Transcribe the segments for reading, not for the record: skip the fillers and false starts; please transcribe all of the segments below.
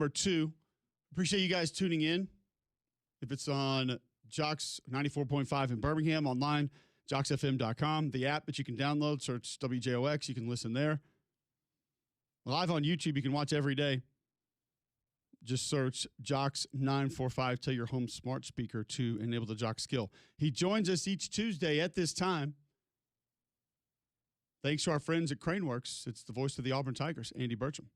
Number 2, appreciate you guys tuning in. If it's on Jocks 94.5 in Birmingham, online, jocksfm.com, the app that you can download, search WJOX, you can listen there. Live on YouTube, you can watch every day. Just search Jocks 945, tell your home smart speaker to enable the Jock skill. He joins us each Tuesday at this time. Thanks to our friends at Craneworks. It's the voice of the Auburn Tigers, Andy Burcham.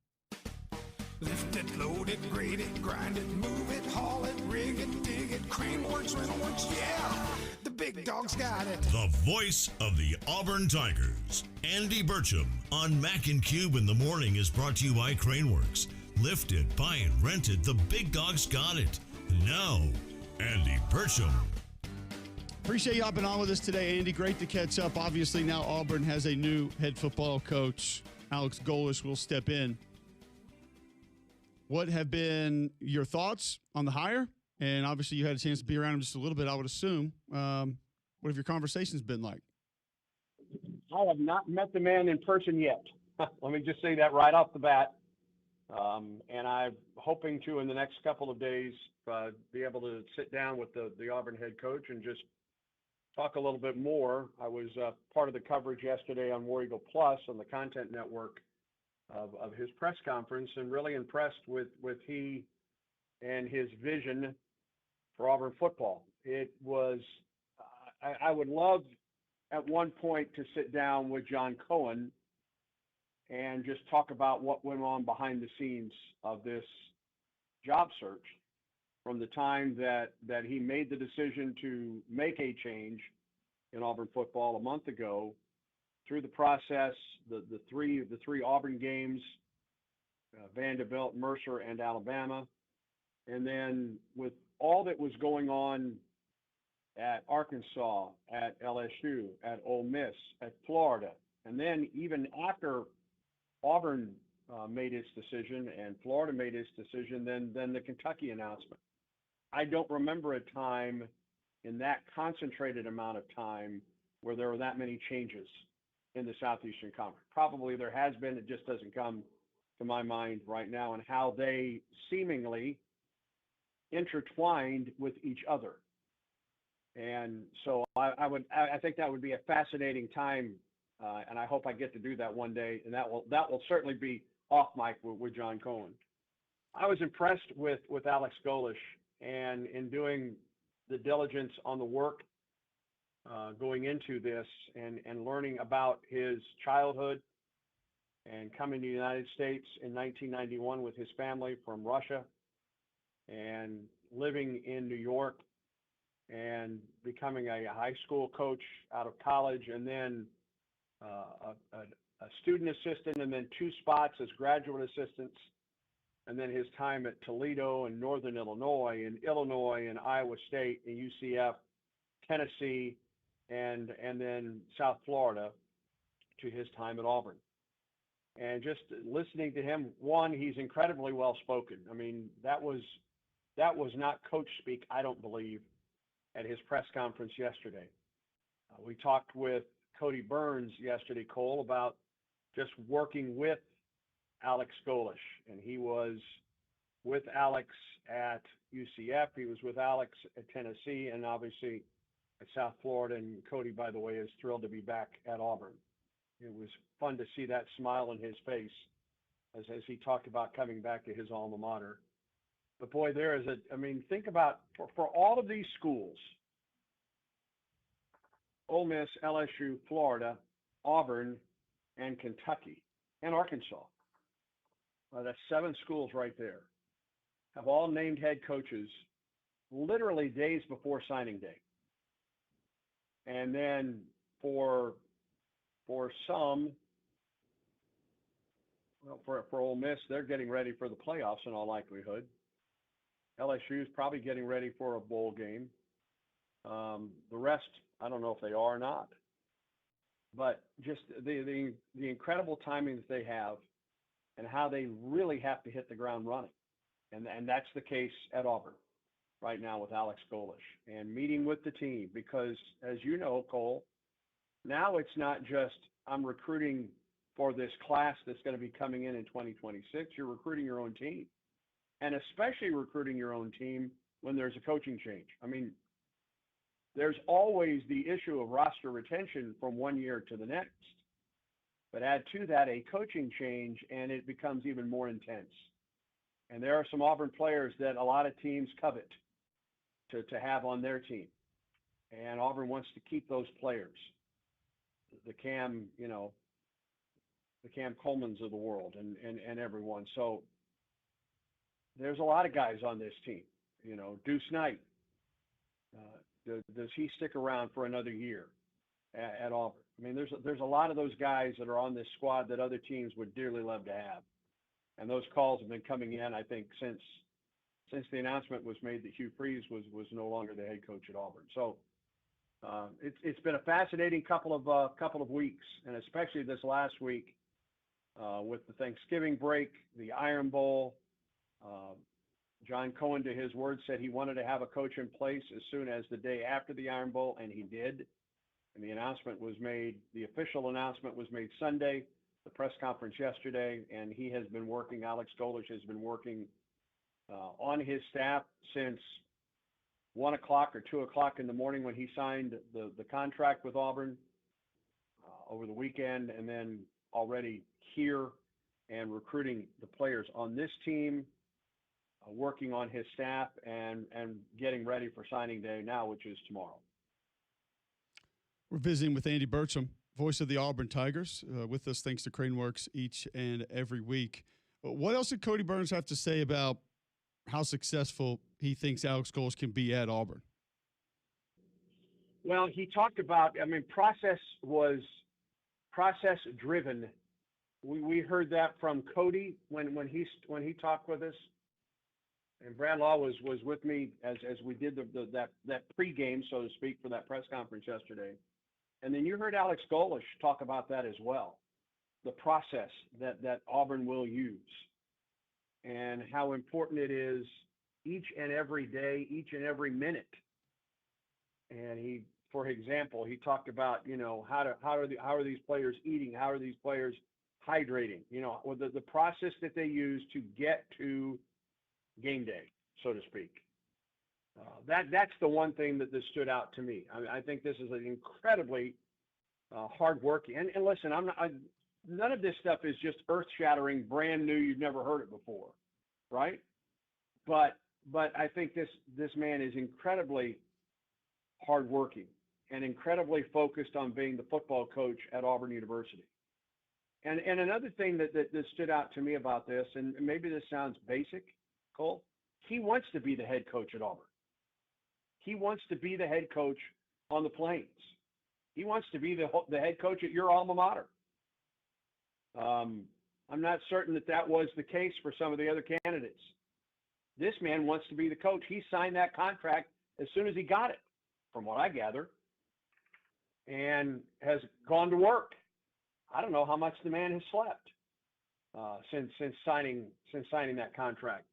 Lift it, load it, grade it, grind it, move it, haul it, rig it, dig it, Craneworks, Rentalworks, yeah! The big dog's got it. The voice of the Auburn Tigers, Andy Burcham, on Mac and Cube in the Morning is brought to you by Craneworks. Lifted, buy and rented, the big dog's got it. Now, Andy Burcham. Appreciate you hopping on with us today, Andy. Great to catch up. Obviously, now Auburn has a new head football coach. Alex Golish will step in. What have been your thoughts on the hire? And obviously, you had a chance to be around him just a little bit, I would assume. What have your conversations been like? I have not met the man in person yet. Let me just say that right off the bat. And I'm hoping to, in the next couple of days, be able to sit down with the Auburn head coach and just talk a little bit more. I was part of the coverage yesterday on War Eagle Plus on the content network of his press conference, and really impressed with he and his vision for Auburn football. It was, I would love at one point to sit down with John Cohen and just talk about what went on behind the scenes of this job search from the time that he made the decision to make a change in Auburn football a month ago, through the process, the three Auburn games, Vanderbilt, Mercer, and Alabama, and then with all that was going on at Arkansas, at LSU, at Ole Miss, at Florida, and then even after Auburn made its decision and Florida made its decision, then the Kentucky announcement. I don't remember a time in that concentrated amount of time where there were that many changes in the Southeastern Conference. Probably there has been, it just doesn't come to my mind right now, and how they seemingly intertwined with each other. And so I think that would be a fascinating time, and I hope I get to do that one day, and that will certainly be off mic with John Cohen. I was impressed with Alex Golish, and in doing the diligence on the work going into this and learning about his childhood and coming to the United States in 1991 with his family from Russia and living in New York and becoming a high school coach out of college, and then a student assistant, and then 2 spots as graduate assistants, and then his time at Toledo and Northern Illinois and Iowa State and UCF, Tennessee, and then South Florida, to his time at Auburn. And just listening to him, one, he's incredibly well spoken. I mean, that was not coach speak, I don't believe, at his press conference yesterday. We talked with Cody Burns yesterday, Cole, about just working with Alex Golish, and he was with Alex at UCF, he was with Alex at Tennessee, and obviously at South Florida. And Cody, by the way, is thrilled to be back at Auburn. It was fun to see that smile on his face as he talked about coming back to his alma mater. But boy, think about, for all of these schools, Ole Miss, LSU, Florida, Auburn, and Kentucky, and Arkansas. That's 7 schools right there. Have all named head coaches literally days before signing day. And then for some, well, for Ole Miss, they're getting ready for the playoffs in all likelihood. LSU is probably getting ready for a bowl game. The rest, I don't know if they are or not. But just the incredible timing that they have, and how they really have to hit the ground running. And that's the case at Auburn right now with Alex Golish, and meeting with the team, because as you know, Cole, now it's not just I'm recruiting for this class that's going to be coming in 2026. You're recruiting your own team. and especially recruiting your own team when there's a coaching change. I mean, there's always the issue of roster retention from one year to the next. But add to that a coaching change, and it becomes even more intense. And there are some Auburn players that a lot of teams covet to have on their team. And Auburn wants to keep those players. The Cam Colemans of the world and everyone. So there's a lot of guys on this team. Deuce Knight. Does he stick around for another year at Auburn? I mean, there's a lot of those guys that are on this squad that other teams would dearly love to have. And those calls have been coming in, I think, since the announcement was made that Hugh Freeze was no longer the head coach at Auburn. So it's been a fascinating couple of weeks, and especially this last week with the Thanksgiving break, the Iron Bowl. John Cohen, to his word, said he wanted to have a coach in place as soon as the day after the Iron Bowl, and he did. And the official announcement was made Sunday, the press conference yesterday, and he has been working, Alex Golish has been working on his staff since 1 o'clock or 2 o'clock in the morning when he signed the contract with Auburn over the weekend, and then already here and recruiting the players on this team, working on his staff and getting ready for signing day now, which is tomorrow. We're visiting with Andy Burcham, voice of the Auburn Tigers, with us thanks to Craneworks each and every week. What else did Cody Burns have to say about how successful he thinks Alex Golish can be at Auburn? Well, he talked about, process driven. We heard that from Cody when he talked with us. And Brad Law was with me as we did that pregame, so to speak, for that press conference yesterday. And then you heard Alex Golish talk about that as well, the process that Auburn will use and how important it is each and every day, each and every minute. And for example, he talked about, how are these players eating? How are these players hydrating? The process that they use to get to game day, so to speak. That's the one thing that stood out to me. I think this is an incredibly hard working. And listen, none of this stuff is just earth shattering, brand new. You've never heard it before, right? But I think this man is incredibly hard working and incredibly focused on being the football coach at Auburn University. And another thing that stood out to me about this, and maybe this sounds basic, Cole, he wants to be the head coach at Auburn. He wants to be the head coach on the Plains. He wants to be the head coach at your alma mater. I'm not certain that was the case for some of the other candidates. This man wants to be the coach. He signed that contract as soon as he got it, from what I gather, and has gone to work. I don't know how much the man has slept since signing that contract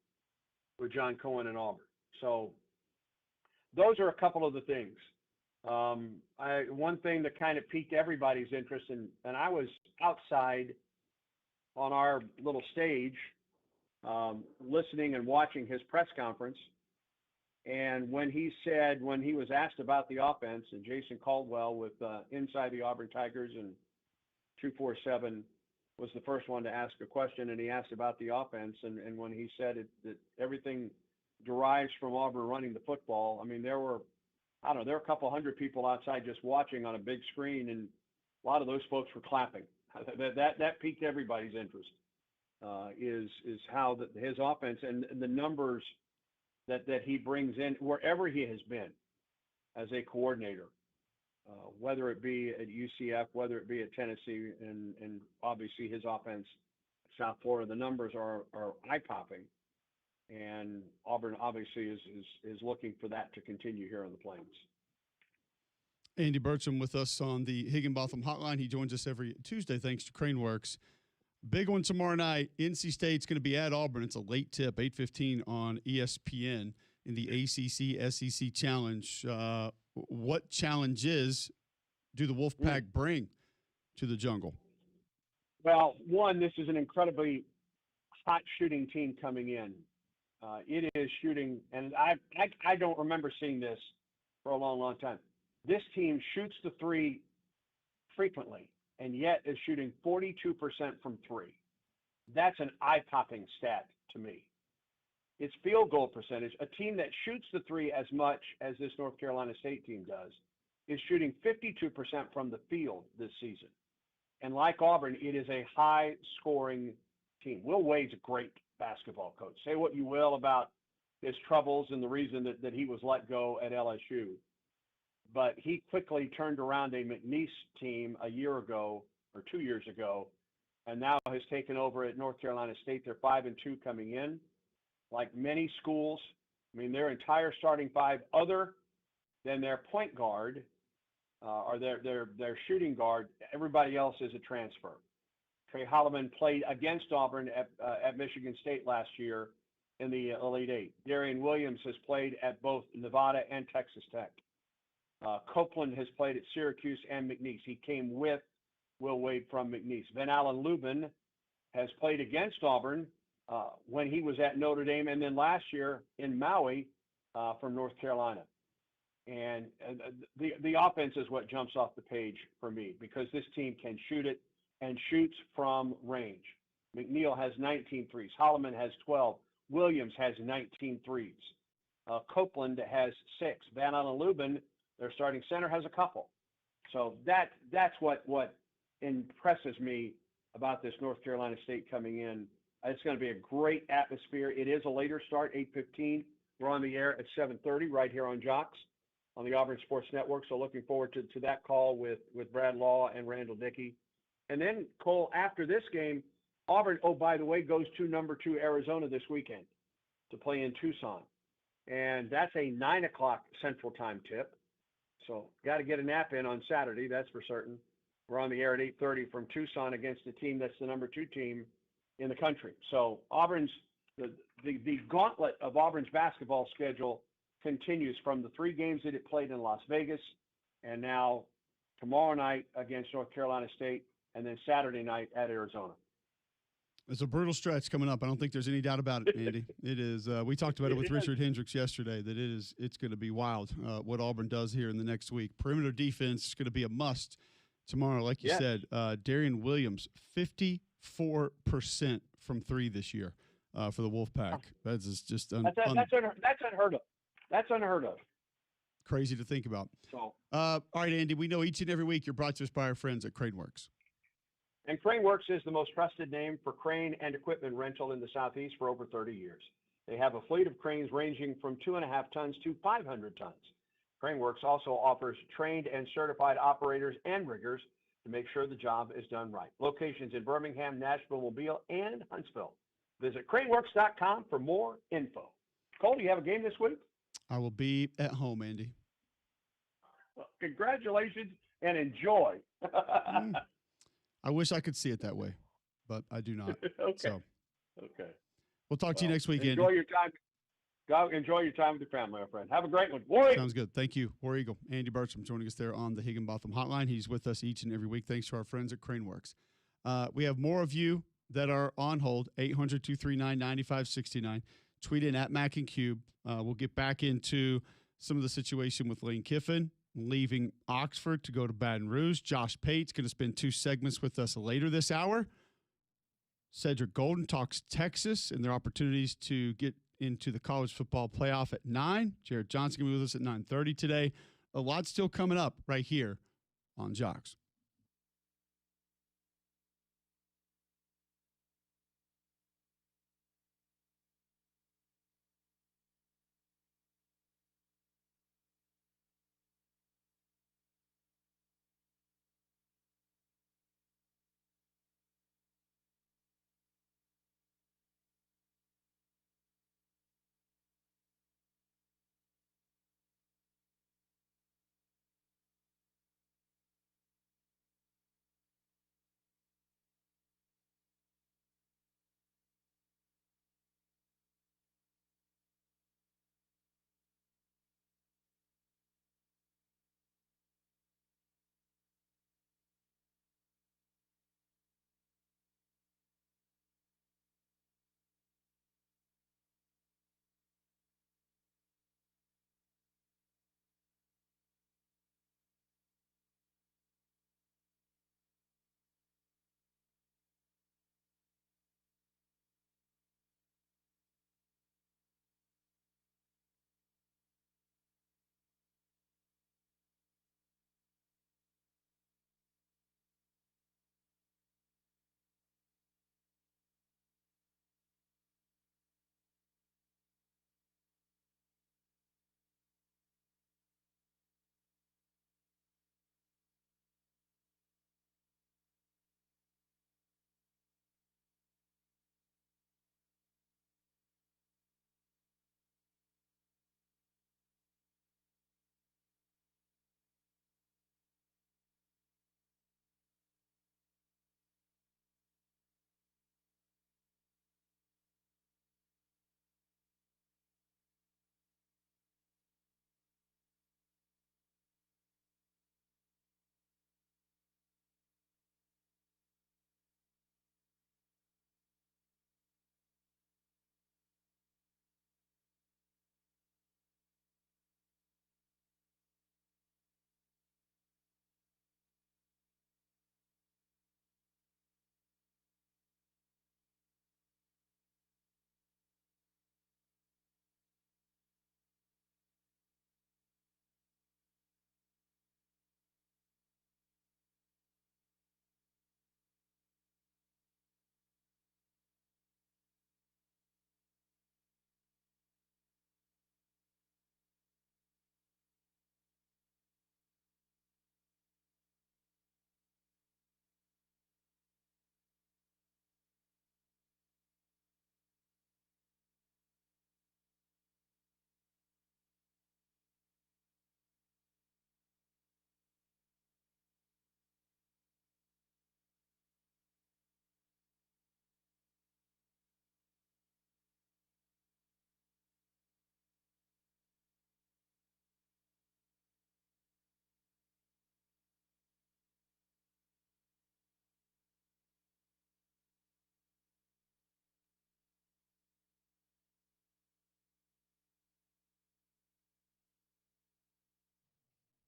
with John Cohen and Auburn. So those are a couple of the things. One thing that kind of piqued everybody's interest, and I was outside on our little stage listening and watching his press conference. And when he was asked about the offense, and Jason Caldwell with Inside the Auburn Tigers and 247 was the first one to ask a question, and he asked about the offense. And when he said that everything derives from Auburn running the football, I mean, there were a couple hundred people outside just watching on a big screen, and a lot of those folks were clapping. That piqued everybody's interest, is how his offense and the numbers that he brings in wherever he has been as a coordinator, whether it be at UCF, whether it be at Tennessee, and obviously his offense at South Florida, the numbers are eye-popping. And Auburn obviously is looking for that to continue here on the Plains. Andy Burcham with us on the Higginbotham Hotline. He joins us every Tuesday thanks to Craneworks. Big one tomorrow night. NC State's going to be at Auburn. It's a late tip, 8:15 on ESPN in the ACC-SEC Challenge. What challenges do the Wolfpack bring to the Jungle? Well, one, this is an incredibly hot shooting team coming in. It is shooting, and I don't remember seeing this for a long, long time. This team shoots the three frequently, and yet is shooting 42% from three. That's an eye-popping stat to me. Its field goal percentage, a team that shoots the three as much as this North Carolina State team does, is shooting 52% from the field this season. And like Auburn, it is a high-scoring team. Will Wade's a great basketball coach. Say what you will about his troubles and the reason that he was let go at LSU. But he quickly turned around a McNeese team a year ago or 2 years ago, and now has taken over at North Carolina State. They're 5-2 coming in. Like many schools, I mean, their entire starting five, other than their point guard or their shooting guard, everybody else is a transfer. Trey Holloman played against Auburn at Michigan State last year in the Elite Eight. Darian Williams has played at both Nevada and Texas Tech. Copeland has played at Syracuse and McNeese. He came with Will Wade from McNeese. Van Allen Lubin has played against Auburn when he was at Notre Dame, and then last year in Maui from North Carolina. And the offense is what jumps off the page for me because this team can shoot it and shoots from range. McNeil has 19 threes. Holloman has 12. Williams has 19 threes. Copeland has 6. Van Allen Lubin, their starting center, has a couple. So that's what impresses me about this North Carolina State coming in. It's going to be a great atmosphere. It is a later start, 8:15. We're on the air at 7:30 right here on Jocks on the Auburn Sports Network. So looking forward to that call with Brad Law and Randall Dickey. And then, Cole, after this game, Auburn, oh, by the way, goes to number 2 Arizona this weekend to play in Tucson. And that's a 9 o'clock Central Time tip. So got to get a nap in on Saturday, that's for certain. We're on the air at 8:30 from Tucson against a team that's the number 2 team in the country. So Auburn's the gauntlet of Auburn's basketball schedule continues from the 3 games that it played in Las Vegas, and now tomorrow night against North Carolina State, and then Saturday night at Arizona. It's a brutal stretch coming up. I don't think there's any doubt about it, Andy. It is. We talked about it with Richard Hendricks yesterday. That it's going to be wild what Auburn does here in the next week. Perimeter defense is going to be a must tomorrow, like you said. Darian Williams, 54% from 3 this year for the Wolfpack. That's just that's unheard of. That's unheard of. Crazy to think about. So, all right, Andy. We know each and every week you're brought to us by our friends at Craneworks. And Craneworks is the most trusted name for crane and equipment rental in the Southeast for over 30 years. They have a fleet of cranes ranging from 2.5 tons to 500 tons. Craneworks also offers trained and certified operators and riggers to make sure the job is done right. Locations in Birmingham, Nashville, Mobile, and Huntsville. Visit craneworks.com for more info. Cole, do you have a game this week? I will be at home, Andy. Well, congratulations and enjoy. I wish I could see it that way, but I do not. Okay. So, okay. We'll talk to you next week, enjoy Andy. Your time. Enjoy your time with your family, my friend. Have a great one. War Eagle. Sounds good. Thank you. War Eagle. Andy Burcham joining us there on the Higginbotham Hotline. He's with us each and every week. Thanks to our friends at Craneworks. We have more of you that are on hold, 800-239-9569. Tweet in at Mac and Cube. We'll get back into some of the situation with Lane Kiffin leaving Oxford to go to Baton Rouge. Josh Pate's going to spend 2 segments with us later this hour. Cedric Golden talks Texas and their opportunities to get into the college football playoff at 9. Jared Johnson going to be with us at 9:30 today. A lot still coming up right here on Jocks.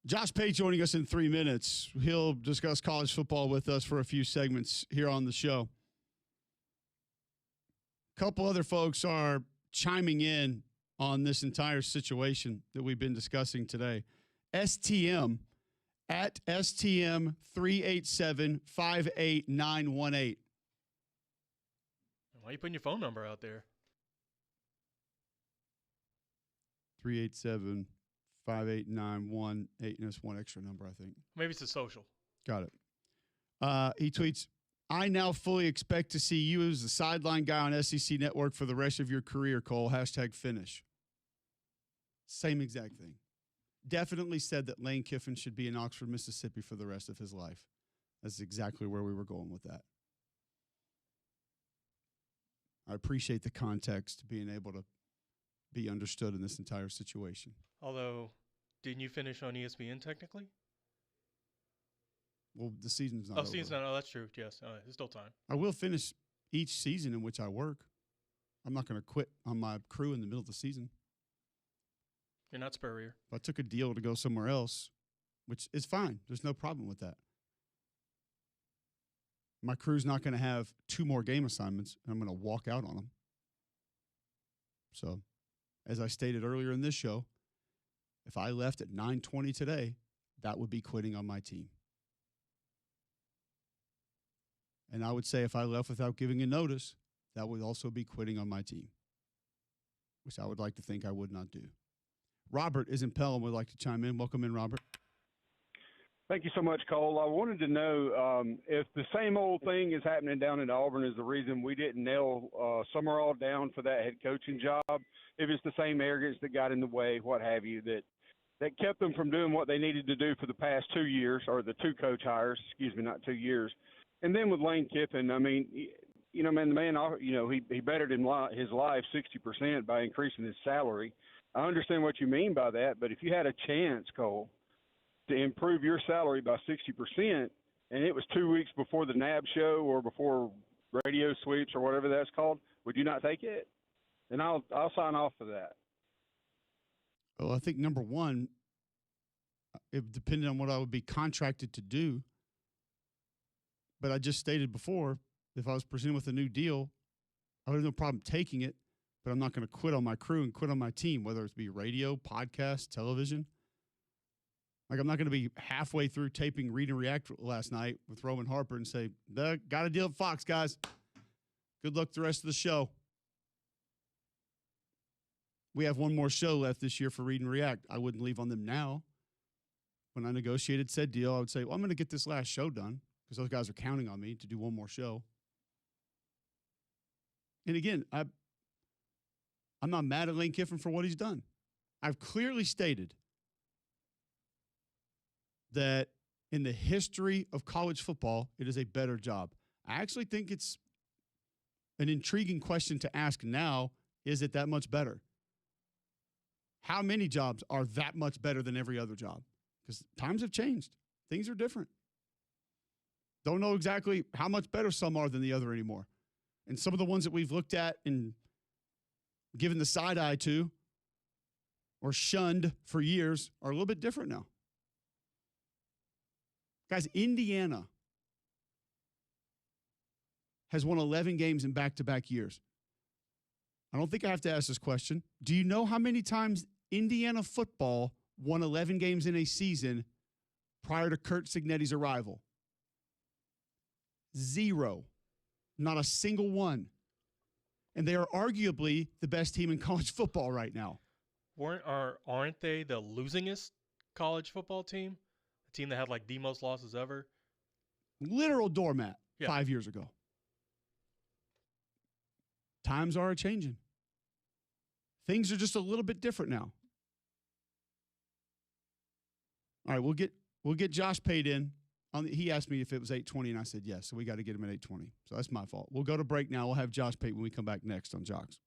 Josh Pate joining us in 3 minutes. He'll discuss college football with us for a few segments here on the show. A couple other folks are chiming in on this entire situation that we've been discussing today. STM at STM387-58918. Why are you putting your phone number out there? 387-5891-8, and it's one extra number, I think. Maybe it's a social. Got it. He tweets, I now fully expect to see you as the sideline guy on SEC Network for the rest of your career, Cole. #finish. Same exact thing. Definitely said that Lane Kiffin should be in Oxford, Mississippi for the rest of his life. That's exactly where we were going with that. I appreciate the context, being able to be understood in this entire situation. Although, didn't you finish on ESPN technically? Well, the season's not over. Season's not. Oh, that's true. Yes, there's still time. I will finish each season in which I work. I'm not going to quit on my crew in the middle of the season. You're not Spurrier. If I took a deal to go somewhere else, which is fine. There's no problem with that. My crew's not going to have 2 more game assignments, and I'm going to walk out on them. So, as I stated earlier in this show, if I left at 9:20 today, that would be quitting on my team. And I would say if I left without giving a notice, that would also be quitting on my team, which I would like to think I would not do. Robert is in Pelham, would like to chime in. Welcome in, Robert. Thank you so much, Cole. I wanted to know if the same old thing is happening down in Auburn is the reason we didn't nail Sumrall down for that head coaching job, if it's the same arrogance that got in the way, what have you, that kept them from doing what they needed to do for the past 2 years, or the 2 coach hires, not 2 years. And then with Lane Kiffin, I mean, the man, he bettered his life 60% by increasing his salary. I understand what you mean by that, but if you had a chance, Cole, to improve your salary by 60%, and it was 2 weeks before the NAB show or before radio sweeps or whatever that's called, would you not take it? And I'll sign off for that. Well, I think number one, it depended on what I would be contracted to do. But I just stated before, if I was presented with a new deal, I would have no problem taking it, but I'm not going to quit on my crew and quit on my team, whether it be radio, podcast, television. Like, I'm not going to be halfway through taping Read and React last night with Roman Harper and say, got a deal at Fox, guys. Good luck the rest of the show. We have one more show left this year for Read and React. I wouldn't leave on them now. When I negotiated said deal, I would say, well, I'm going to get this last show done because those guys are counting on me to do one more show. And again, I'm not mad at Lane Kiffin for what he's done. I've clearly stated that in the history of college football, it is a better job. I actually think it's an intriguing question to ask now. Is it that much better? How many jobs are that much better than every other job? Because times have changed. Things are different. Don't know exactly how much better some are than the other anymore. And some of the ones that we've looked at and given the side eye to or shunned for years are a little bit different now. Guys, Indiana has won 11 games in back-to-back years. I don't think I have to ask this question. Do you know how many times Indiana football won 11 games in a season prior to Curt Cignetti's arrival? 0. Not a single one. And they are arguably the best team in college football right now. Aren't they the losingest college football team? A team that had like the most losses ever? Literal doormat 5 years ago. Times are changing. Things are just a little bit different now. All right, we'll get Josh Pate in. He asked me if it was 8:20, and I said yes, so we got to get him at 8:20. So that's my fault. We'll go to break now. We'll have Josh Pate when we come back next on Jocks.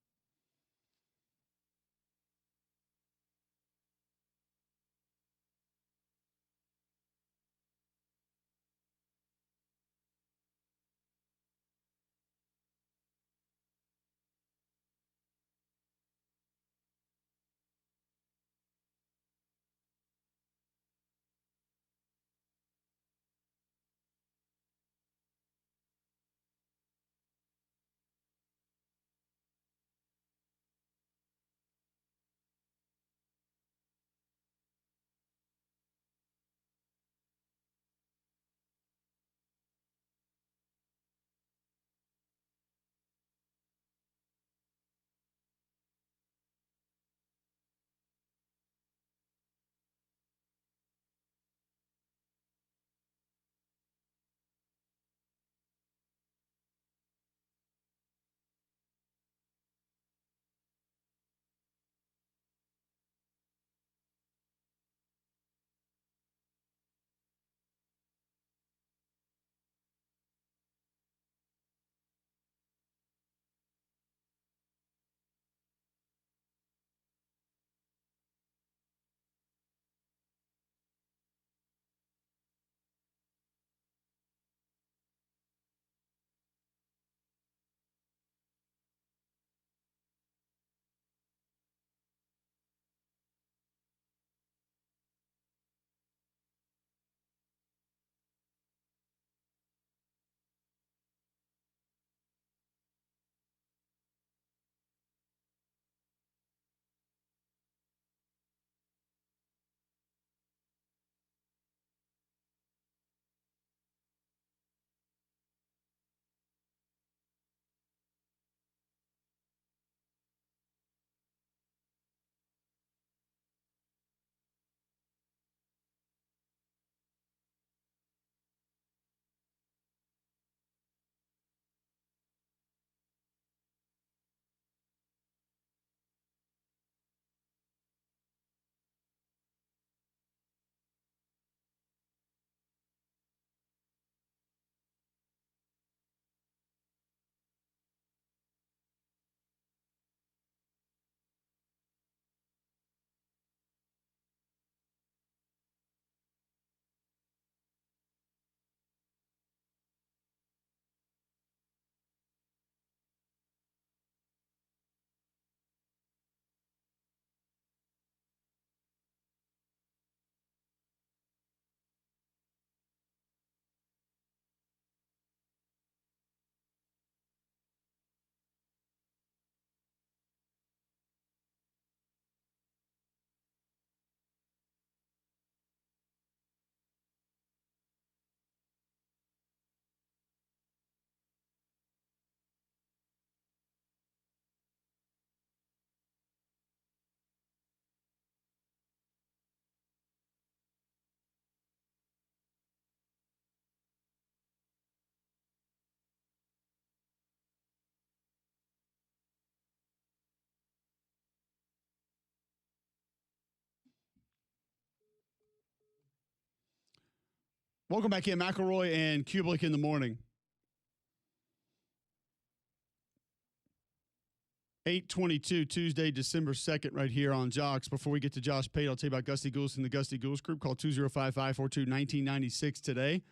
Welcome back in, McElroy and Cubelic in the morning. 8:22 Tuesday, December 2nd, right here on Jocks. Before we get to Josh Pate, I'll tell you about Gusty Goulis and the Gusty Goulis Group. Call 205-542-1996 today.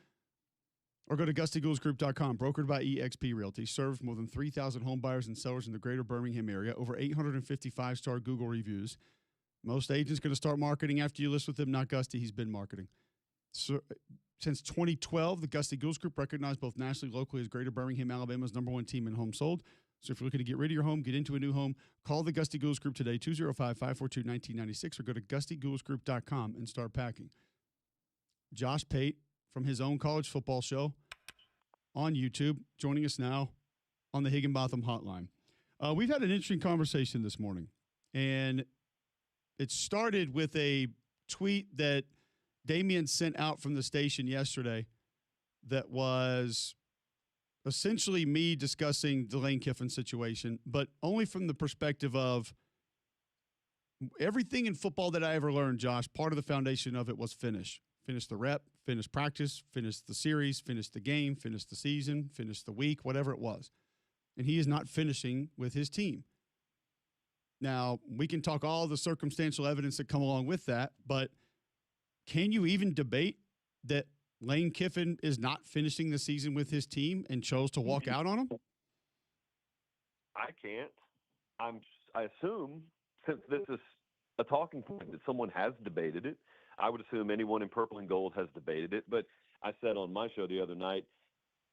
Or go to GustyGoulsGroup.com. Brokered by eXp Realty. Serves more than 3,000 home buyers and sellers in the greater Birmingham area. Over 850 5-star Google reviews. Most agents going to start marketing after you list with him. Not Gusty. He's been marketing. So, since 2012, the Gusty Goulis Group recognized both nationally and locally as Greater Birmingham, Alabama's #1 team in homes sold. So if you're looking to get rid of your home, get into a new home, call the Gusty Goulis Group today, 205-542-1996, or go to GustyGoulsGroup.com and start packing. Josh Pate from his own college football show on YouTube, joining us now on the Higginbotham Hotline. We've had an interesting conversation this morning, and it started with a tweet that Damian sent out from the station yesterday that was essentially me discussing the Lane Kiffin situation, but only from the perspective of everything in football that I ever learned, Josh, part of the foundation of it was finish. Finish the rep, finish practice, finish the series, finish the game, finish the season, finish the week, whatever it was. And he is not finishing with his team. Now, we can talk all the circumstantial evidence that come along with that, but can you even debate that Lane Kiffin is not finishing the season with his team and chose to walk out on him? I can't. I assume, since this is a talking point, that someone has debated it. I would assume anyone in purple and gold has debated it. But I said on my show the other night,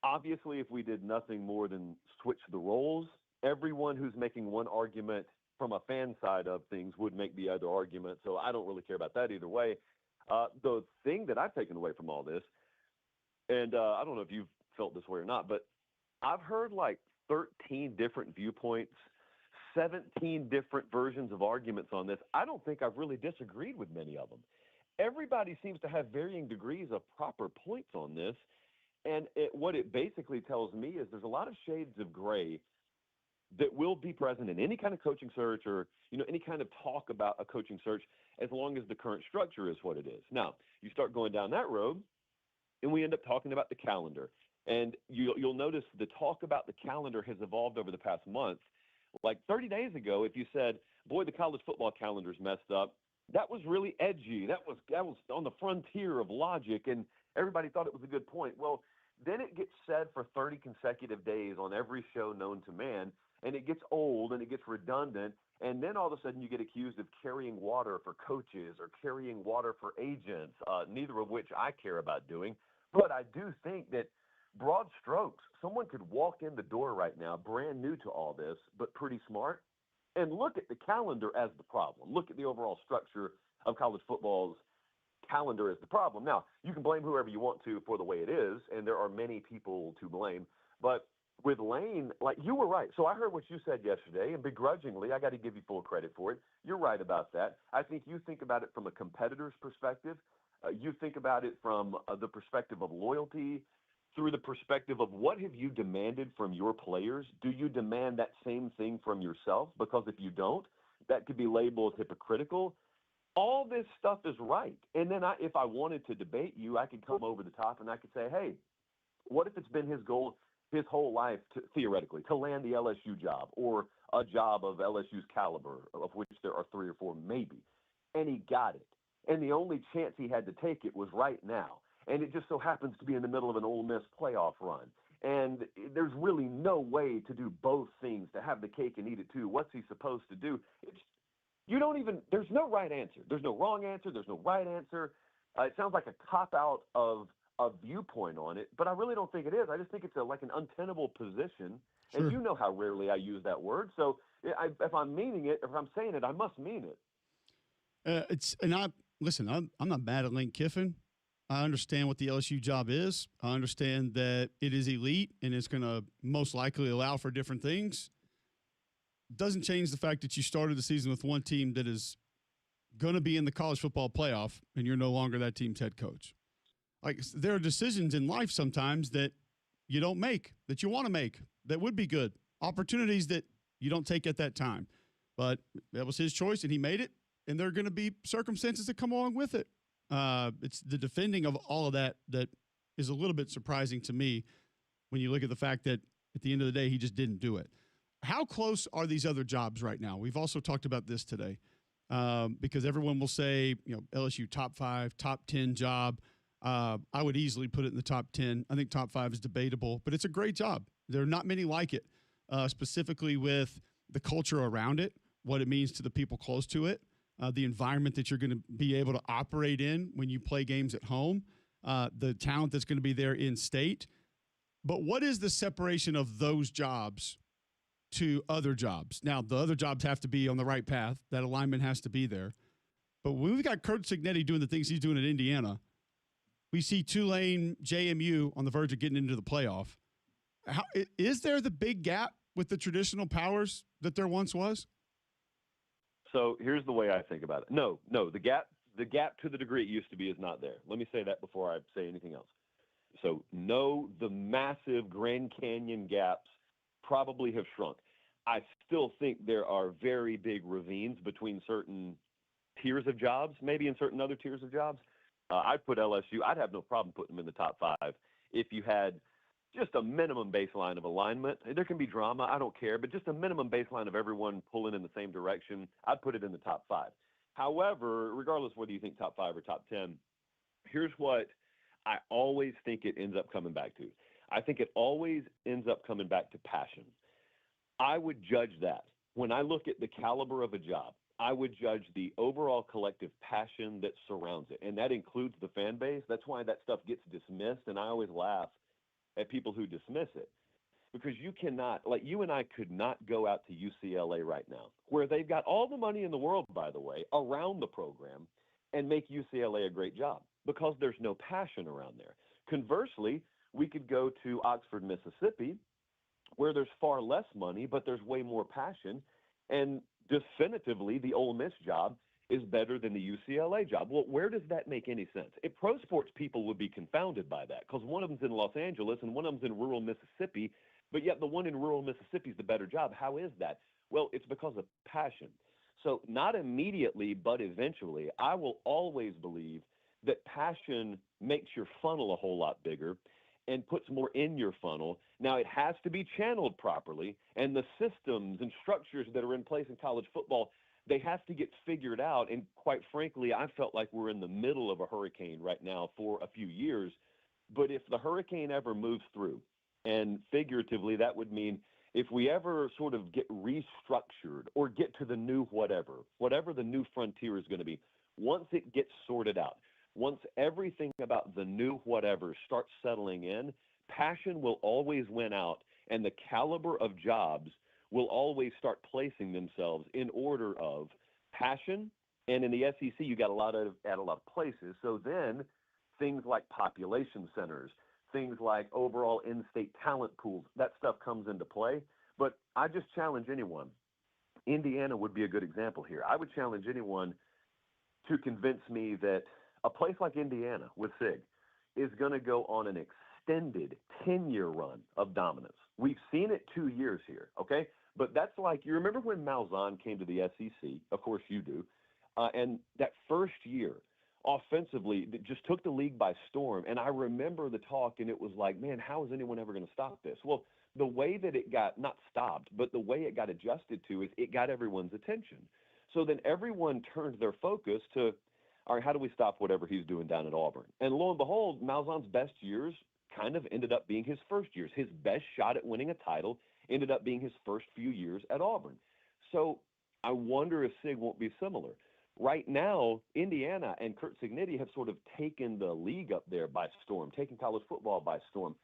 obviously, if we did nothing more than switch the roles, everyone who's making one argument from a fan side of things would make the other argument. So I don't really care about that either way. The thing that I've taken away from all this, and I don't know if you've felt this way or not, but I've heard like 13 different viewpoints, 17 different versions of arguments on this. I don't think I've really disagreed with many of them. Everybody seems to have varying degrees of proper points on this. And what it basically tells me is there's a lot of shades of gray that will be present in any kind of coaching search or, any kind of talk about a coaching search as long as the current structure is what it is. Now, you start going down that road, and we end up talking about the calendar. And you'll notice the talk about the calendar has evolved over the past month. Like 30 days ago, if you said, boy, the college football calendar's messed up, that was really edgy. That was on the frontier of logic, and everybody thought it was a good point. Well, then it gets said for 30 consecutive days on every show known to man, and it gets old and it gets redundant, and then all of a sudden you get accused of carrying water for coaches or carrying water for agents, neither of which I care about doing. But I do think that broad strokes, someone could walk in the door right now, brand new to all this, but pretty smart, and look at the calendar as the problem. Look at the overall structure of college football's calendar as the problem. Now, you can blame whoever you want to for the way it is, and there are many people to blame. But with Lane, like you were right. So I heard what you said yesterday, and begrudgingly, I got to give you full credit for it. You're right about that. I think you think about it from a competitor's perspective. You think about it from the perspective of loyalty, through the perspective of what have you demanded from your players? Do you demand that same thing from yourself? Because if you don't, that could be labeled hypocritical. All this stuff is right. And then if I wanted to debate you, I could come over the top and I could say, hey, what if it's been his goal his whole life, theoretically, to land the LSU job or a job of LSU's caliber, of which there are 3 or 4 maybe, and he got it. And the only chance he had to take it was right now. And it just so happens to be in the middle of an Ole Miss playoff run. And there's really no way to do both things, to have the cake and eat it too. What's he supposed to do? There's no right answer. There's no wrong answer. There's no right answer. It sounds like a cop-out of a viewpoint on it, but I really don't think it is. I just think it's like an untenable position. Sure. And you know how rarely I use that word. So if I'm meaning it, if I'm saying it, I must mean it. I'm not mad at Lane Kiffin. I understand what the LSU job is. I understand that it is elite and it's going to most likely allow for different things. Doesn't change the fact that you started the season with one team that is going to be in the college football playoff and you're no longer that team's head coach. Like, there are decisions in life sometimes that you don't make, that you want to make, that would be good. Opportunities that you don't take at that time. But that was his choice and he made it, and there are going to be circumstances that come along with it. It's the defending of all of that is a little bit surprising to me when you look at the fact that at the end of the day, he just didn't do it. How close are these other jobs right now? We've also talked about this today because everyone will say, LSU top 5, top 10 job. I would easily put it in the top 10. I think top 5 is debatable, but it's a great job. There are not many like it, specifically with the culture around it, what it means to the people close to it, the environment that you're going to be able to operate in when you play games at home, the talent that's going to be there in state. But what is the separation of those jobs to other jobs? Now, the other jobs have to be on the right path. That alignment has to be there. But when we've got Curt Cignetti doing the things he's doing at Indiana, we see Tulane, JMU on the verge of getting into the playoff. Is there the big gap with the traditional powers that there once was? So here's the way I think about it. No, the gap to the degree it used to be is not there. Let me say that before I say anything else. So no, the massive Grand Canyon gaps probably have shrunk. I still think there are very big ravines between certain tiers of jobs, maybe in certain other tiers of jobs. I'd put LSU. I'd have no problem putting them in the top 5 if you had just a minimum baseline of alignment. There can be drama, I don't care, but just a minimum baseline of everyone pulling in the same direction. I'd put it in the top 5. However, regardless of whether you think top 5 or top 10, here's what I always think it ends up coming back to. I think it always ends up coming back to passion. I would judge that. When I look at the caliber of a job, I would judge the overall collective passion that surrounds it, and that includes the fan base. That's why that stuff gets dismissed, and I always laugh at people who dismiss it, because you cannot, like you and I could not go out to UCLA right now, where they've got all the money in the world, by the way, around the program, and make UCLA a great job, because there's no passion around there. Conversely, we could go to Oxford, Mississippi, where there's far less money, but there's way more passion, and definitively the Ole Miss job is better than the UCLA job. Well, where does that make any sense? If pro sports people would be confounded by that, because one of them's in Los Angeles and one of them's in rural Mississippi, but yet the one in rural Mississippi is the better job. How is that? Well, it's because of passion. So not immediately, but eventually, I will always believe that passion makes your funnel a whole lot bigger and puts more in your funnel. Now, it has to be channeled properly, and the systems and structures that are in place in college football, they have to get figured out. And quite frankly, I felt like we're in the middle of a hurricane right now for a few years. But if the hurricane ever moves through, and figuratively, that would mean if we ever sort of get restructured or get to the new whatever the new frontier is going to be, once it gets sorted out, once everything about the new whatever starts settling in, passion will always win out, and the caliber of jobs will always start placing themselves in order of passion. And in the SEC, you got a lot of places. So then things like population centers, things like overall in-state talent pools, that stuff comes into play. But I just challenge anyone. Indiana would be a good example here. I would challenge anyone to convince me that a place like Indiana with SIG is going to go on an extended 10-year run of dominance. We've seen it 2 years here, okay? But that's like, you remember when Malzahn came to the SEC? Of course you do. And that first year, offensively, it just took the league by storm. And I remember the talk, and it was like, man, how is anyone ever going to stop this? Well, the way that it got, not stopped, but the way it got adjusted to is it got everyone's attention. So then everyone turned their focus to, all right, how do we stop whatever he's doing down at Auburn? And lo and behold, Malzahn's best years kind of ended up being his first years. His best shot at winning a title ended up being his first few years at Auburn. So I wonder if SIG won't be similar. Right now, Indiana and Curt Cignetti have sort of taken the league up there by storm, taken college football by storm.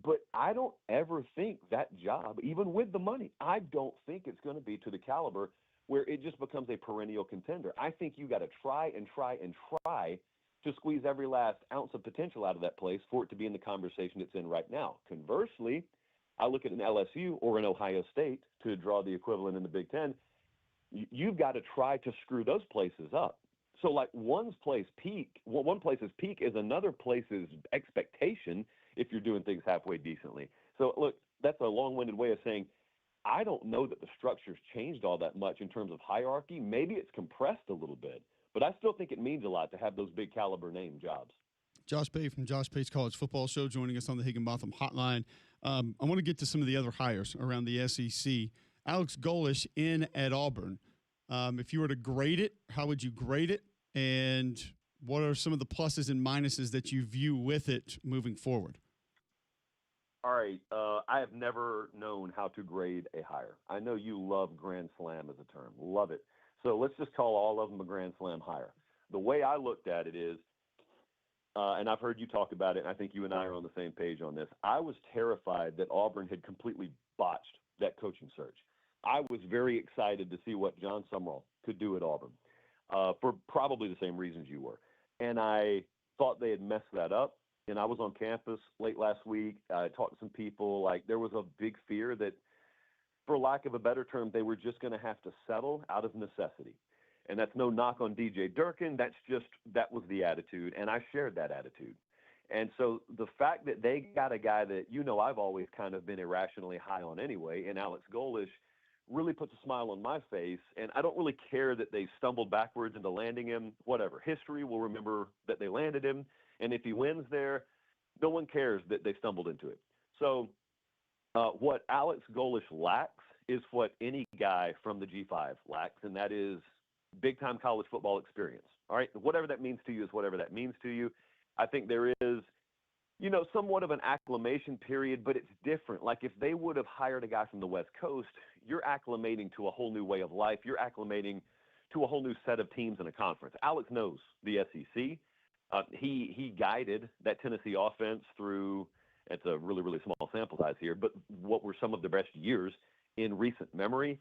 But I don't ever think that job, even with the money, I don't think it's going to be to the caliber where it just becomes a perennial contender. I think you got to try and try and try to squeeze every last ounce of potential out of that place for it to be in the conversation it's in right now. Conversely, I look at an LSU or an Ohio State to draw the equivalent in the Big Ten. You've got to try to screw those places up. So like one place's peak is another place's expectation if you're doing things halfway decently. So look, that's a long-winded way of saying I don't know that the structure's changed all that much in terms of hierarchy. Maybe it's compressed a little bit, but I still think it means a lot to have those big caliber name jobs. Josh Pate from Josh Pate's College Football Show joining us on the Higginbotham Hotline. I want to get to some of the other hires around the SEC. Alex Golish in at Auburn. If you were to grade it, how would you grade it? And what are some of the pluses and minuses that you view with it moving forward? All right. I have never known how to grade a hire. I know you love Grand Slam as a term. Love it. So let's just call all of them a Grand Slam hire. The way I looked at it is, and I've heard you talk about it, and I think you and I are on the same page on this. I was terrified that Auburn had completely botched that coaching search. I was very excited to see what John Sumrall could do at Auburn for probably the same reasons you were. And I thought they had messed that up. And I was on campus late last week. I talked to some people. Like, there was a big fear that, for lack of a better term, they were just going to have to settle out of necessity. And that's no knock on DJ Durkin. That's just, that was the attitude. And I shared that attitude. And so the fact that they got a guy that, I've always kind of been irrationally high on anyway, and Alex Golish, really puts a smile on my face. And I don't really care that they stumbled backwards into landing him. Whatever. History will remember that they landed him. And if he wins there, no one cares that they stumbled into it. So what Alex Golish lacks is what any guy from the G5 lacks, and that is big-time college football experience. All right? Whatever that means to you is whatever that means to you. I think there is, somewhat of an acclimation period, but it's different. Like, if they would have hired a guy from the West Coast, you're acclimating to a whole new way of life. You're acclimating to a whole new set of teams in a conference. Alex knows the SEC. He guided that Tennessee offense through, it's a really, really small sample size here, but what were some of the best years in recent memory.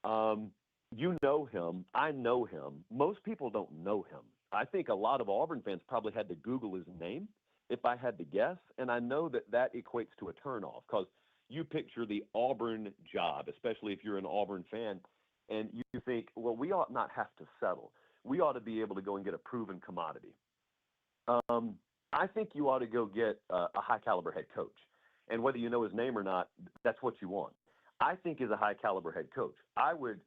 You know him. I know him. Most people don't know him. I think a lot of Auburn fans probably had to Google his name, if I had to guess, and I know that equates to a turnoff because you picture the Auburn job, especially if you're an Auburn fan, and you think, well, we ought not have to settle. We ought to be able to go and get a proven commodity. I think you ought to go get a high-caliber head coach. And whether you know his name or not, that's what you want. I think as a high-caliber head coach, I would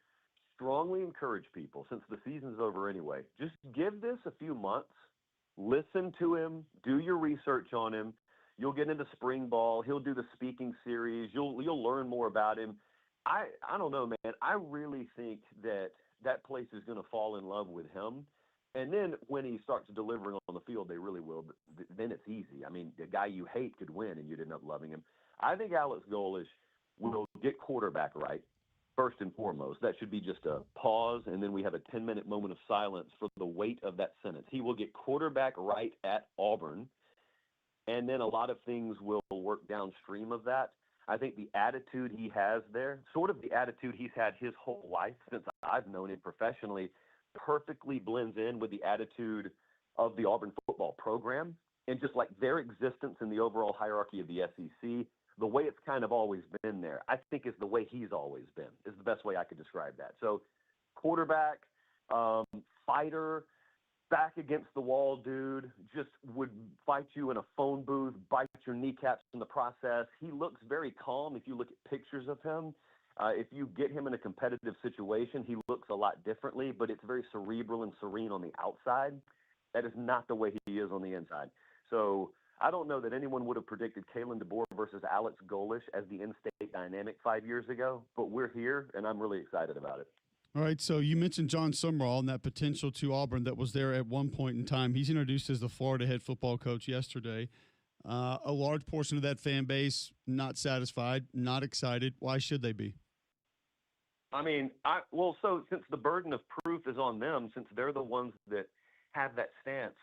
strongly encourage people, since the season's over anyway, just give this a few months, listen to him, do your research on him. You'll get into spring ball. He'll do the speaking series. You'll learn more about him. I don't know, man. I really think that place is going to fall in love with him. And then when he starts delivering on the field, they really will. But then it's easy. I mean, the guy you hate could win, and you'd end up loving him. I think Alex Golish will get quarterback right, first and foremost. That should be just a pause, and then we have a 10-minute moment of silence for the weight of that sentence. He will get quarterback right at Auburn, and then a lot of things will work downstream of that. I think the attitude he has there, sort of the attitude he's had his whole life since I've known him professionally, perfectly blends in with the attitude of the Auburn football program and just like their existence in the overall hierarchy of the SEC, the way it's kind of always been there, I think is the way he's always been, is the best way I could describe that. So quarterback, fighter, back against the wall dude, just would fight you in a phone booth, bite your kneecaps in the process. He looks very calm if you look at pictures of him. If you get him in a competitive situation, he looks a lot differently, but it's very cerebral and serene on the outside. That is not the way he is on the inside. So I don't know that anyone would have predicted Kalen DeBoer versus Alex Golish as the in-state dynamic 5 years ago, but we're here, and I'm really excited about it. All right, so you mentioned John Sumrall and that potential to Auburn that was there at one point in time. He's introduced as the Florida head football coach yesterday. A large portion of that fan base not satisfied, not excited. Why should they be? I mean, so since the burden of proof is on them, since they're the ones that have that stance,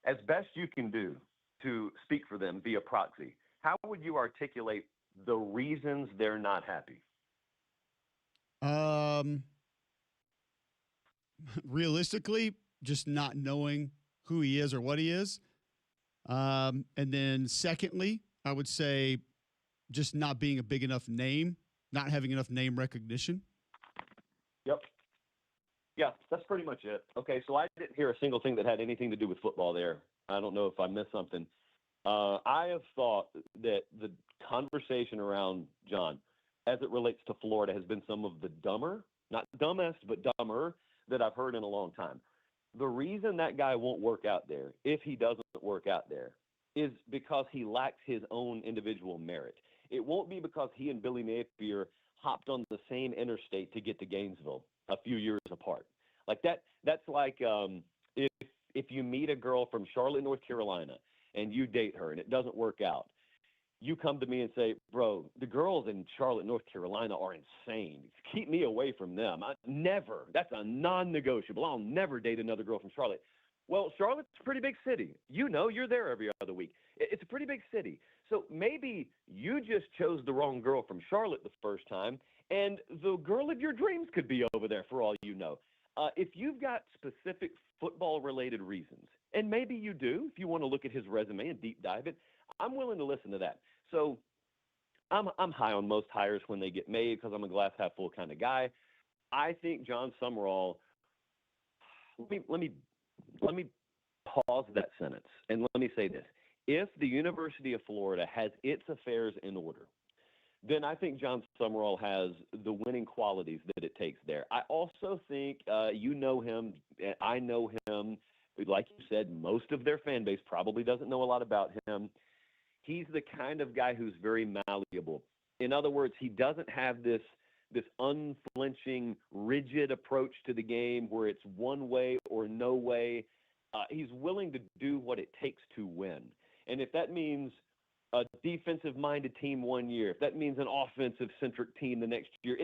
as best you can do to speak for them via proxy, how would you articulate the reasons they're not happy? Realistically, just not knowing who he is or what he is. And then secondly, I would say just not being a big enough name, not having enough name recognition. Yep. Yeah, that's pretty much it. Okay, so I didn't hear a single thing that had anything to do with football there. I don't know if I missed something. I have thought that the conversation around John, as it relates to Florida, has been some of the dumber, not dumbest, but dumber, that I've heard in a long time. The reason that guy won't work out there, if he doesn't work out there, is because he lacks his own individual merit. It won't be because he and Billy Napier hopped on the same interstate to get to Gainesville a few years apart. Like that, that's like if you meet a girl from Charlotte, North Carolina, and you date her and it doesn't work out, you come to me and say, bro, the girls in Charlotte, North Carolina are insane. Keep me away from them. Never. That's a non-negotiable. I'll never date another girl from Charlotte. Well, Charlotte's a pretty big city. You know, you're there every other week. It's a pretty big city. So maybe you just chose the wrong girl from Charlotte the first time, and the girl of your dreams could be over there for all you know. If you've got specific football-related reasons, and maybe you do, if you want to look at his resume and deep dive it, I'm willing to listen to that. So I'm high on most hires when they get made because I'm a glass half full kind of guy. I think John Sumrall. Let me pause that sentence and let me say this: if the University of Florida has its affairs in order, then I think John Sumrall has the winning qualities that it takes there. I also think you know him, I know him. Like you said, most of their fan base probably doesn't know a lot about him. He's the kind of guy who's very malleable. In other words, he doesn't have this unflinching, rigid approach to the game where it's one way or no way. He's willing to do what it takes to win. And if that means a defensive-minded team one year, if that means an offensive-centric team the next year,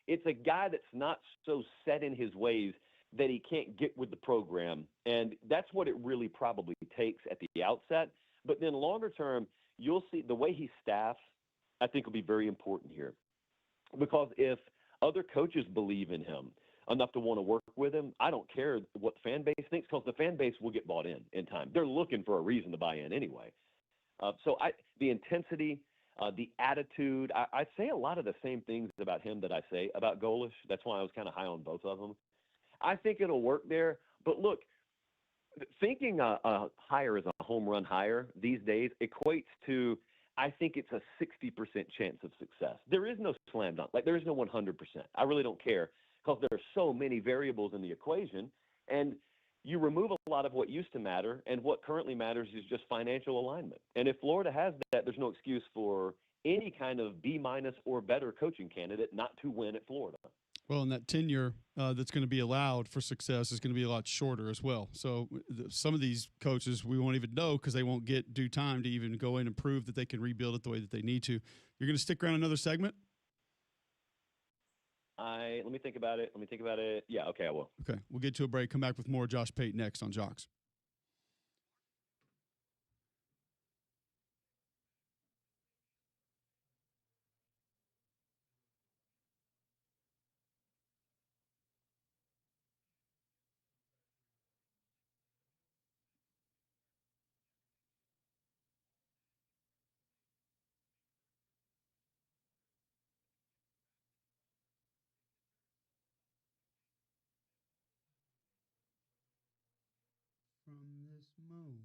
it's a guy that's not so set in his ways that he can't get with the program. And that's what it really probably takes at the outset. But then longer term, you'll see the way he staffs, I think, will be very important here. Because if other coaches believe in him enough to want to work with him, I don't care what the fan base thinks, because the fan base will get bought in time. They're looking for a reason to buy in anyway. So the intensity, the attitude, I say a lot of the same things about him that I say about Golish. That's why I was kind of high on both of them. I think it'll work there. But look, thinking a hire is a home run hire these days equates to, I think it's a 60% chance of success. There is no slam dunk. Like, there is no 100%. I really don't care, because there are so many variables in the equation, and you remove a lot of what used to matter, and what currently matters is just financial alignment. And if Florida has that, there's no excuse for any kind of B- or better coaching candidate not to win at Florida. Well, and that tenure that's going to be allowed for success is going to be a lot shorter as well. So some of these coaches we won't even know because they won't get due time to even go in and prove that they can rebuild it the way that they need to. You're going to stick around another segment? Let me think about it. Yeah, okay, I will. Okay, we'll get to a break. Come back with more Josh Pate next on Jocks. From this moment.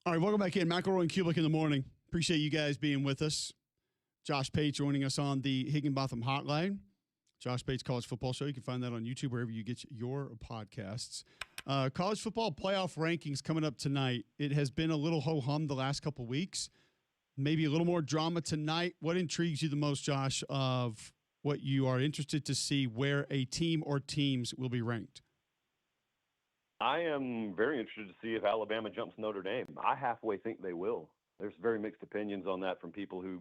All right, welcome back in. McElroy and Cubelic in the morning. Appreciate you guys being with us. Josh Pate joining us on the Higginbotham Hotline. Josh Pate's College Football Show. You can find that on YouTube, wherever you get your podcasts. College football playoff rankings coming up tonight. It has been a little ho-hum the last couple weeks. Maybe a little more drama tonight. What intrigues you the most, Josh, of what you are interested to see where a team or teams will be ranked? I am very interested to see if Alabama jumps Notre Dame. I halfway think they will. There's very mixed opinions on that from people who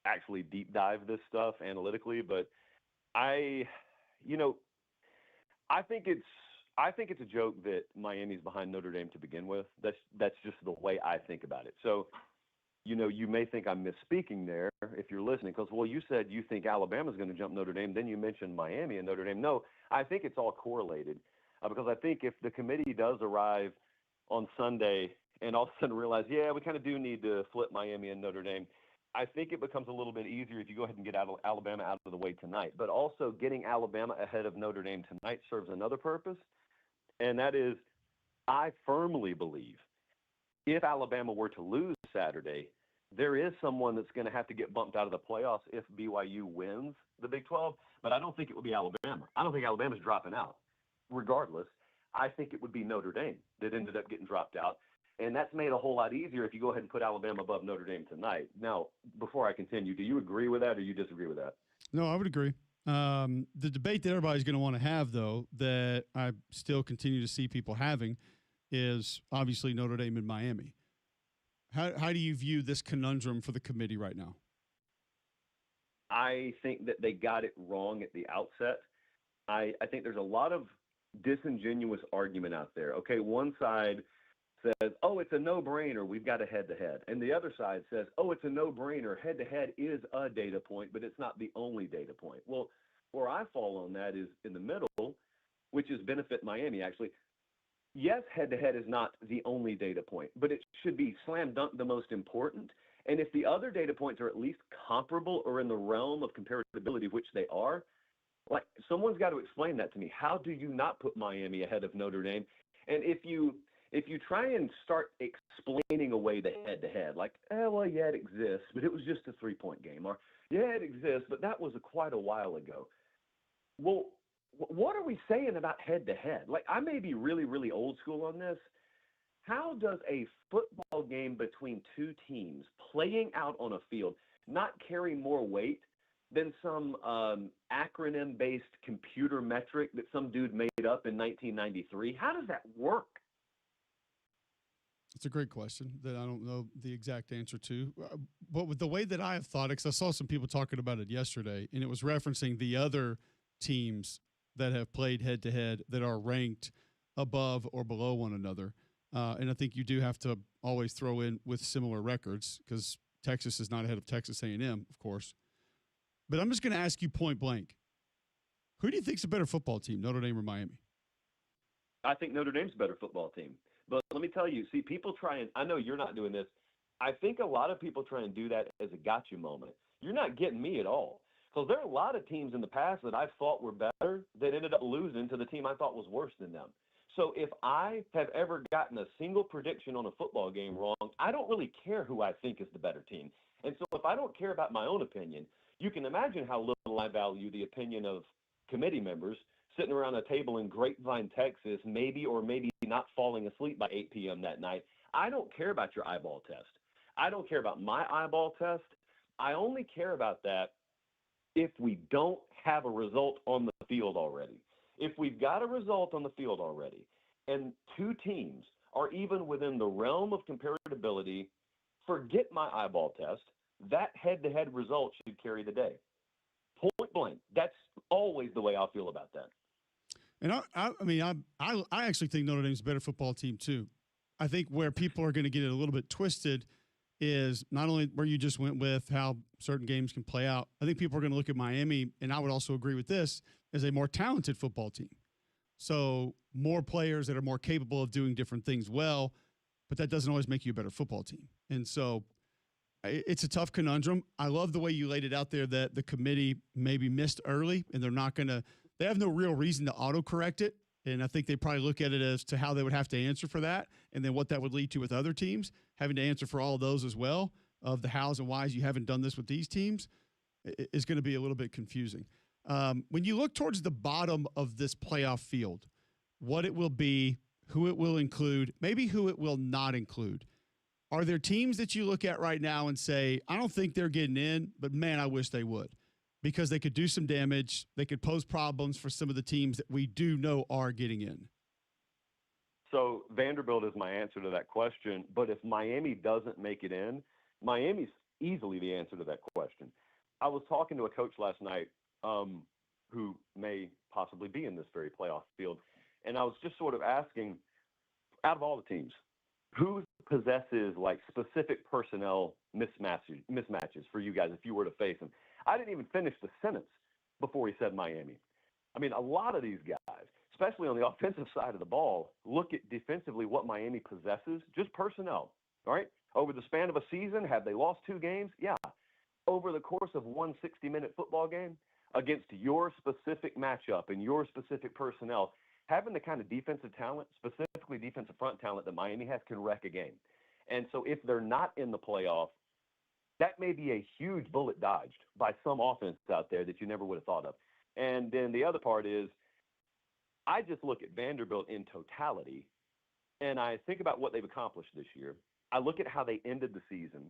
actually deep dive this stuff analytically, but I think it's a joke that Miami's behind Notre Dame to begin with. That's just the way I think about it. So, you may think I'm misspeaking there if you're listening, because, well, you said you think Alabama's going to jump Notre Dame, then you mentioned Miami and Notre Dame. No, I think it's all correlated. Because I think if the committee does arrive on Sunday and all of a sudden realize, yeah, we kind of do need to flip Miami and Notre Dame, I think it becomes a little bit easier if you go ahead and get Alabama out of the way tonight. But also getting Alabama ahead of Notre Dame tonight serves another purpose, and that is I firmly believe if Alabama were to lose Saturday, there is someone that's going to have to get bumped out of the playoffs if BYU wins the Big 12, but I don't think it would be Alabama. I don't think Alabama's dropping out. Regardless, I think it would be Notre Dame that ended up getting dropped out. And that's made a whole lot easier if you go ahead and put Alabama above Notre Dame tonight. Now, before I continue, do you agree with that or you disagree with that? No, I would agree. The debate that everybody's going to want to have, though, that I still continue to see people having is obviously Notre Dame and Miami. How do you view this conundrum for the committee right now? I think that they got it wrong at the outset. I think there's a lot of disingenuous argument out there. Okay, one side says, oh, it's a no-brainer, we've got a head-to-head. And the other side says, oh, it's a no-brainer, head-to-head is a data point, but it's not the only data point. Well, where I fall on that is in the middle, which is benefit Miami, actually. Yes, head-to-head is not the only data point, but it should be slam dunk the most important. And if the other data points are at least comparable or in the realm of comparability, which they are, like, someone's got to explain that to me. How do you not put Miami ahead of Notre Dame? And if you try and start explaining away the head-to-head, like, well, yeah, it exists, but it was just a 3-point game, or yeah, it exists, but that was quite a while ago. Well, what are we saying about head-to-head? Like, I may be really, really old school on this. How does a football game between two teams playing out on a field not carry more weight than some acronym-based computer metric that some dude made up in 1993? How does that work? It's a great question that I don't know the exact answer to. But with the way that I have thought it, because I saw some people talking about it yesterday, and it was referencing the other teams that have played head-to-head that are ranked above or below one another. And I think you do have to always throw in with similar records, because Texas is not ahead of Texas A&M, of course. But I'm just going to ask you point blank. Who do you think is a better football team, Notre Dame or Miami? I think Notre Dame's a better football team. But let me tell you, see, people try and – I know you're not doing this. I think a lot of people try and do that as a gotcha moment. You're not getting me at all. Because there are a lot of teams in the past that I thought were better that ended up losing to the team I thought was worse than them. So if I have ever gotten a single prediction on a football game wrong, I don't really care who I think is the better team. And so if I don't care about my own opinion, you can imagine how little I value the opinion of committee members sitting around a table in Grapevine, Texas, maybe or maybe not falling asleep by 8 p.m. that night. I don't care about your eyeball test. I don't care about my eyeball test. I only care about that if we don't have a result on the field already. If we've got a result on the field already and two teams are even within the realm of comparability, forget my eyeball test. That head-to-head result should carry the day. Point blank. That's always the way I feel about that. And I actually think Notre Dame's a better football team too. I think where people are going to get it a little bit twisted is not only where you just went with how certain games can play out. I think people are going to look at Miami, and I would also agree with this, as a more talented football team. So more players that are more capable of doing different things well, but that doesn't always make you a better football team. And so it's a tough conundrum. I love the way you laid it out there that the committee maybe missed early, and they're not going to – they have no real reason to autocorrect it And I think they probably look at it as to how they would have to answer for that, and then what that would lead to with other teams, having to answer for all of those as well, of the hows and whys you haven't done this with these teams, is going to be a little bit confusing. When you look towards the bottom of this playoff field, what it will be, who it will include, maybe who it will not include, are there teams that you look at right now and say, I don't think they're getting in, but man, I wish they would? Because they could do some damage. They could pose problems for some of the teams that we do know are getting in. So Vanderbilt is my answer to that question. But if Miami doesn't make it in, Miami's easily the answer to that question. I was talking to a coach last night who may possibly be in this very playoff field. And I was just sort of asking, out of all the teams, who possesses like specific personnel mismatches for you guys if you were to face them? I didn't even finish the sentence before he said Miami. I mean, a lot of these guys, especially on the offensive side of the ball, look at defensively what Miami possesses, just personnel, all right? Over the span of a season, have they lost 2 games? Yeah. Over the course of one 60-minute football game against your specific matchup and your specific personnel, having the kind of defensive talent, specifically defensive front talent that Miami has, can wreck a game. And so if they're not in the playoff, that may be a huge bullet dodged by some offense out there that you never would have thought of. And then the other part is, I just look at Vanderbilt in totality, and I think about what they've accomplished this year. I look at how they ended the season,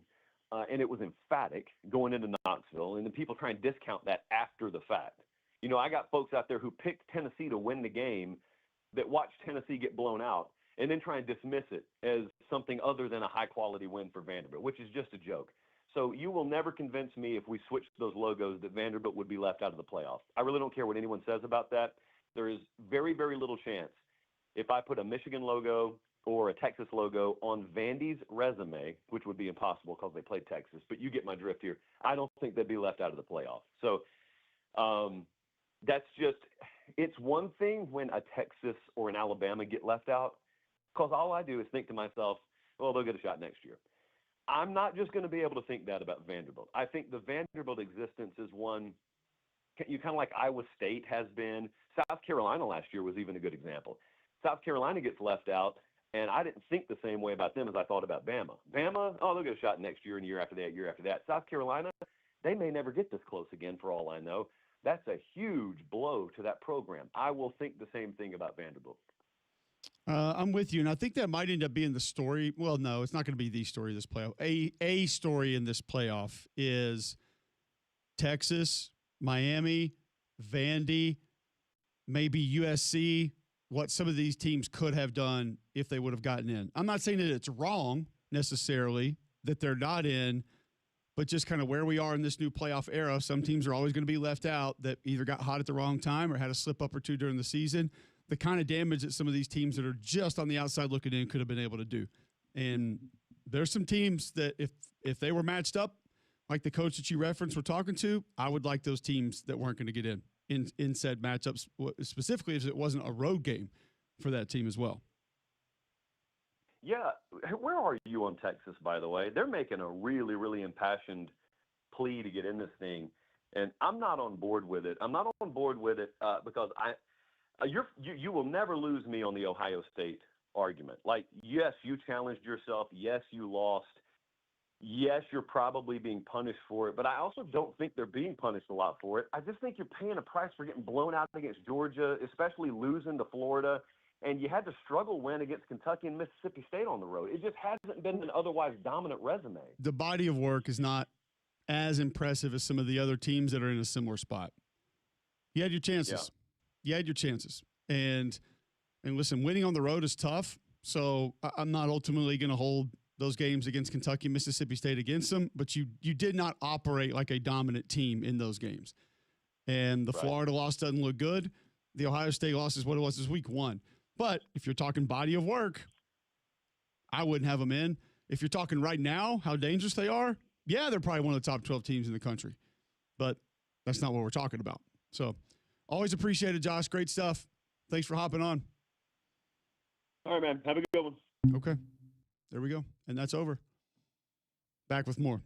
and it was emphatic going into Knoxville, and then people try and discount that after the fact. You know, I got folks out there who picked Tennessee to win the game that watched Tennessee get blown out and then try and dismiss it as something other than a high-quality win for Vanderbilt, which is just a joke. So you will never convince me if we switch those logos that Vanderbilt would be left out of the playoffs. I really don't care what anyone says about that. There is very, very little chance if I put a Michigan logo or a Texas logo on Vandy's resume, which would be impossible because they played Texas, but you get my drift here. I don't think they'd be left out of the playoffs. So that's just – it's one thing when a Texas or an Alabama get left out, because all I do is think to myself, well, they'll get a shot next year. I'm not just going to be able to think that about Vanderbilt. I think the Vanderbilt existence is one you kind of like Iowa State has been. South Carolina last year was even a good example. South Carolina gets left out, and I didn't think the same way about them as I thought about Bama. Bama, oh, they'll get a shot next year and year after that, year after that. South Carolina, they may never get this close again for all I know. That's a huge blow to that program. I will think the same thing about Vanderbilt. I'm with you, and I think that might end up being the story. Well, no, it's not going to be the story of this playoff. A story in this playoff is Texas, Miami, Vandy, maybe USC, what some of these teams could have done if they would have gotten in. I'm not saying that it's wrong necessarily that they're not in, but just kind of where we are in this new playoff era. Some teams are always going to be left out that either got hot at the wrong time or had a slip up or two during the season. The kind of damage that some of these teams that are just on the outside looking in could have been able to do. And there's some teams that if they were matched up, like the coach that you referenced we're talking to, I would like those teams that weren't going to get in said matchups, specifically if it wasn't a road game for that team as well. Yeah. Where are you on Texas, by the way? They're making a really, really impassioned plea to get in this thing, and I'm not on board with it. I'm not on board with it because you will never lose me on the Ohio State argument. Like, yes, you challenged yourself. Yes, you lost. Yes, you're probably being punished for it, but I also don't think they're being punished a lot for it. I just think you're paying a price for getting blown out against Georgia, especially losing to Florida, and you had to struggle win against Kentucky and Mississippi State on the road. It just hasn't been an otherwise dominant resume. The body of work is not as impressive as some of the other teams that are in a similar spot. You had your chances. Yeah. You had your chances. And listen, winning on the road is tough, so I'm not ultimately going to hold those games against Kentucky, Mississippi State against them, but you did not operate like a dominant team in those games. And the Florida loss doesn't look good. The Ohio State loss is what it was this week 1. But if you're talking body of work, I wouldn't have them in. If you're talking right now, how dangerous they are, yeah, they're probably one of the top 12 teams in the country. But that's not what we're talking about. So always appreciate it, Josh. Great stuff. Thanks for hopping on. All right, man. Have a good one. Okay. There we go. And that's over. Back with more.